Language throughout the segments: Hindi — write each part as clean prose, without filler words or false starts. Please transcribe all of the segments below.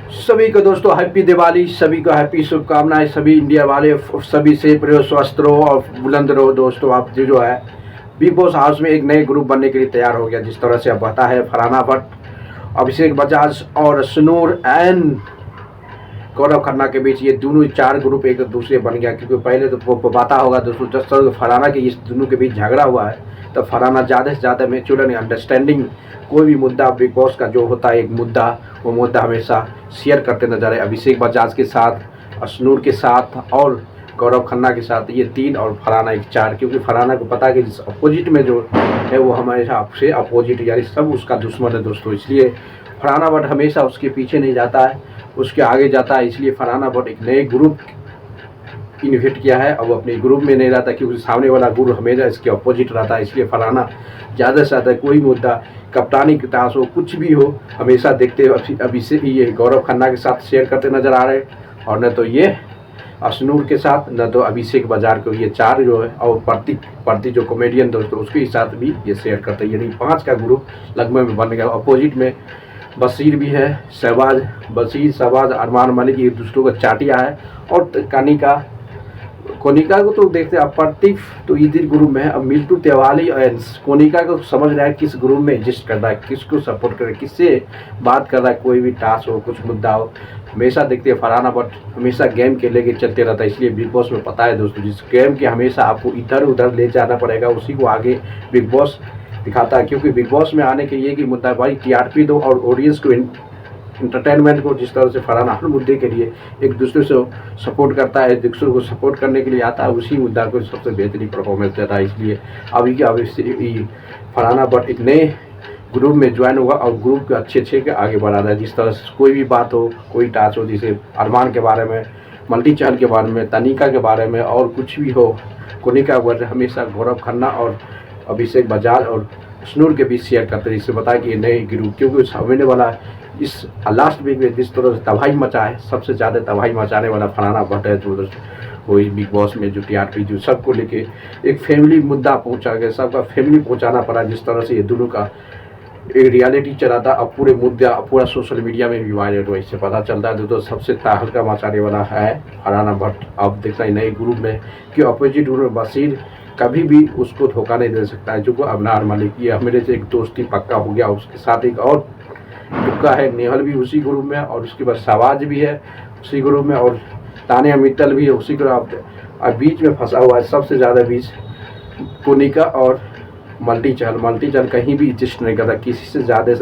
सभी को दोस्तों हैप्पी दिवाली, सभी को हैप्पी शुभकामनाएं। सभी इंडिया वाले सभी से प्रिय स्वस्थ रहो और बुलंद रहो। दोस्तों आप जो है बिग बॉस हाउस में एक नए ग्रुप बनने के लिए तैयार हो गया। जिस तरह से अब पता है फरहाना भट्ट, अभिषेक बजाज और स्नूर एंड गौरव खन्ना के बीच ये दोनों चार ग्रुप एक दूसरे बन गया। क्योंकि पहले तो पता होगा दोस्तों, जिस तरह फरहाना के इस दोनों के बीच झगड़ा हुआ है तो फरहाना ज़्यादा से ज़्यादा मैच्योर एंड अंडरस्टैंडिंग कोई भी मुद्दा बिग बॉस का जो होता है एक मुद्दा, वो मुद्दा हमेशा शेयर करते नजर आए। अभिषेक बजाज के साथ, स्नूर के साथ और गौरव खन्ना के साथ, ये तीन और फरहाना एक चार। क्योंकि फरहाना को पता है कि अपोजिट में जो है वो हमेशा आपसे अपोजिट यानी सब उसका दुश्मन है दोस्तों। इसलिए फरहाना भट्ट हमेशा उसके पीछे नहीं जाता है, उसके आगे जाता है। इसलिए फरहाना भट्ट एक नए ग्रुप इन्वाइट किया है। अब अपने ग्रुप में नहीं रहता क्योंकि सामने वाला ग्रुप हमेशा इसके अपोजिट रहता है। इसलिए फरहाना ज़्यादा से ज़्यादा कोई मुद्दा, कप्तानी की ताश हो, कुछ भी हो, हमेशा देखते अभी से ये गौरव खन्ना के साथ शेयर करते नजर आ रहे हैं। और न तो ये स्नूर के साथ, न तो अभिषेक बजाज को, ये चार जो है, और प्रतीक जो कॉमेडियन दोस्तों उसके साथ भी ये शेयर करते हैं। यानी पाँच का ग्रुप लगभग में बन गया। अपोजिट में बशीर भी है, शहबाज अरमान मलिक एक दूसरे को चाटिया है। और कोनिका को तो देखते हैं प्रतीक तो इधर ग्रुप में है। अब मिल्टू तिवारी और कोनिका को समझ रहा है किस ग्रुप में एडजस्ट कर रहा है, किसको सपोर्ट कर रहा है, किससे बात कर रहा है। कोई भी टास्क हो, कुछ मुद्दा हो, हमेशा देखते हैं फरहाना भट्ट हमेशा गेम के लेके चलते रहता है। इसलिए बिग बॉस में पता है दोस्तों, जिस गेम के हमेशा आपको इधर उधर ले जाना पड़ेगा उसी को आगे बिग बॉस दिखाता है। क्योंकि बिग बॉस में आने के ये कि मुद्दा भाई टीआरपी दो और ऑडियंस को इंटरटेनमेंट को। जिस तरह से फरहाना हर मुद्दे के लिए एक दूसरे से सपोर्ट करता है, एक दूसरे को सपोर्ट करने के लिए आता है, उसी मुद्दा को सबसे बेहतरीन परफॉर्मेंस देता है। इसलिए अभी फरहाना भट्ट एक नए ग्रुप में ज्वाइन हुआ और ग्रुप को अच्छे के आगे बढ़ा रहा है। जिस तरह से कोई भी बात हो, कोई टास्क हो, जैसे अरमान के बारे में, मल्टी चहल के बारे में, तनिका के बारे में, और कुछ भी हो, कोनिका के हमेशा गौरव खन्ना और अभिषेक बजाज और स्नूर के बीच शेयर करते हैं। इससे बताया कि ये नए ग्रुप, क्योंकि सामने वाला इस लास्ट वीक में जिस तरह से तबाही मचा है, सबसे ज़्यादा तबाही मचाने वाला फरहाना भट्ट है। जो वही बिग बॉस में जो टीआरपी जो सबको लेके एक फैमिली मुद्दा पहुंचा गया, सबका फैमिली पहुंचाना पड़ा। जिस तरह से ये दोनों का एक रियलिटी चला था, अब पूरे मुद्दा पूरा सोशल मीडिया में भी वायरल हुआ। इससे पता चलता है दोस्तों सबसे तहलका मचाने वाला है फरहाना भट्ट। अब देखना ही नए ग्रुप में कि अपोजिट ग्रुप में बशीर कभी भी उसको धोखा नहीं दे सकता है। जो अरमान मलिक, ये मेरे से एक दोस्ती पक्का हो गया। उसके साथ एक और टुक्का है, नेहल भी उसी ग्रुप में, और उसके बाद शहबाज भी है उसी ग्रुप में, और तानिया मित्तल भी है उसी ग्रुप। और बीच में फंसा हुआ है सबसे ज़्यादा बीच कोनिका और मल्टी चहल कहीं भी एडजस्ट नहीं करता। किसी से ज़्यादा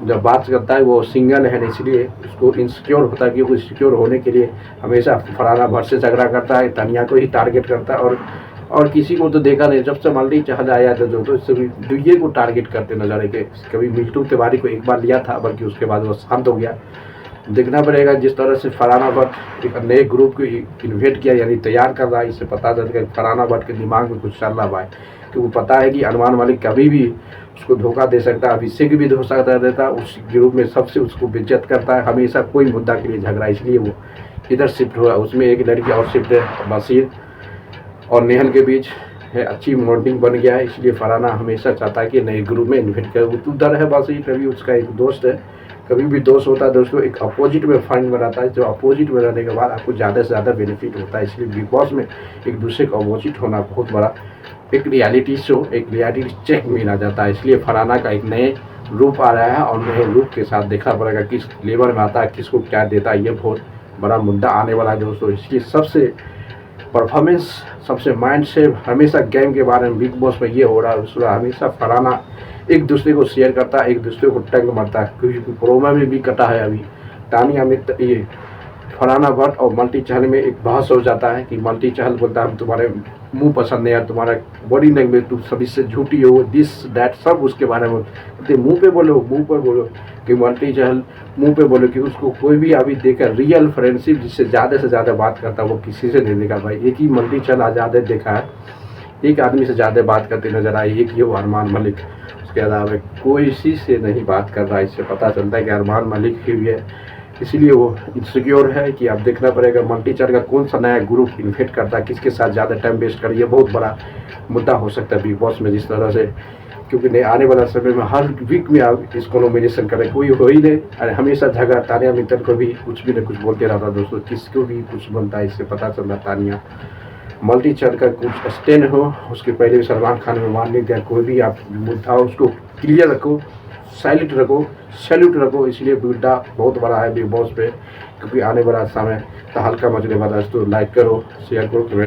जब बात करता है वो सिंगल है, इसलिए उसको इनसिक्योर होता है। क्योंकि सिक्योर होने के लिए हमेशा फरहाना भट्ट से झगड़ा करता है, तानिया को ही टारगेट करता है, और किसी को तो देखा नहीं। जब से मल्टी चहल आया था जो, तो इससे भी दुइये को टारगेट करते नजर आए। कभी मिल्टू तिवारी को एक बार लिया था, बल्कि उसके बाद वो शांत हो गया। देखना पड़ेगा जिस तरह से फरहाना भट्ट एक नए ग्रुप को इन्वाइट किया, यानी तैयार कर रहा है। इससे पता चलता है कि फरहाना भट्ट के दिमाग में कुछ चल रहा है। क्योंकि पता है कि अरमान मलिक कभी भी उसको धोखा दे सकता है, अभिषेक भी धोखा दे देता है। उस ग्रुप में सबसे उसको बेइज्जत करता है, हमेशा कोई मुद्दा के लिए झगड़ा। इसलिए वो इधर शिफ्ट हुआ। उसमें एक लड़की और शिफ्ट है, बशीर और नेहल के बीच है, अच्छी बॉन्डिंग बन गया है। इसलिए फरहाना हमेशा चाहता है कि नए ग्रुप में इन्वाइट करे। वो उधर है बशीर, कभी उसका एक दोस्त है। कभी भी दोस्त होता है दोस्तों, एक अपोजिट में फाइन बनाता है। जो अपोजिट में रहने के बाद आपको ज़्यादा से ज़्यादा बेनिफिट होता है। इसलिए बिग बॉस में एक दूसरे का अपोजिट होना बहुत बड़ा एक रियलिटी शो, एक रियलिटी चेक में आ जाता है। इसलिए फरहाना का एक नए रूप आ रहा है, और नए रूप के साथ देखना पड़ेगा किस लेवल में आता है, किसको क्या देता है। ये बहुत बड़ा मुद्दा आने वाला है दोस्तों। इसलिए सबसे परफॉर्मेंस, सबसे माइंड से हमेशा गेम के बारे में बिग बॉस में ये हो रहा है। उसमें हमेशा फरहाना एक दूसरे को शेयर करता है, एक दूसरे को टंग मारता है। क्योंकि प्रोमो में भी कटा है अभी तानिया में, ये फरहाना भट्ट और मल्टी चहल में एक बहस हो जाता है कि मल्टी चहल बोलता है हम तुम्हारे मुंह पसंद नहीं है, तुम्हारा बॉडी लैंग्वेज, तुम सभी से झूठी हो, दिस दैट सब उसके बारे में मुंह पे बोलो कि मल्टी चहल मुंह पे बोलो। कि उसको कोई भी अभी देखा रियल फ्रेंडशिप जिससे ज़्यादा से ज़्यादा बात करता है वो किसी से नहीं देखा भाई। एक ही मल्टी चहल आज़ाद देखा है, एक आदमी से ज़्यादा बात करते नजर आए, एक ही वो अरमान मलिक। उसके अलावा कोई इसी से नहीं बात कर रहा है। इससे पता चलता है कि अरमान मलिक ही है, इसीलिए वो इनसिक्योर है। कि अब देखना पड़ेगा मल्टी चहल का कौन सा नया ग्रुप इन्वाइट करता है, किसके साथ ज़्यादा टाइम वेस्ट कर। ये बहुत बड़ा मुद्दा हो सकता है बिग बॉस में। जिस तरह से क्योंकि नहीं आने वाला समय में हर वीक में आप इसको नॉमिनेशन करें, कोई हो ही नहीं। अरे हमेशा झगड़ा, तानिया मित्तल को भी कुछ भी न कुछ बोलते रहता दोस्तों, किसको भी कुछ बनता है, इससे पता चलता तानिया मल्टी चल कर कुछ स्टैंड हो। उसके पहले भी सलमान खान में मान नहीं दिया, कोई भी आप मुद्दा हो उसको क्लियर रखो, साइलेंट रखो, सैल्यूट रखो। इसलिए मुद्दा बहुत बड़ा है बिग बॉस पे, क्योंकि आने वाला समय तो हल्का मचने वाला है। तो लाइक करो, शेयर करो, कमेंट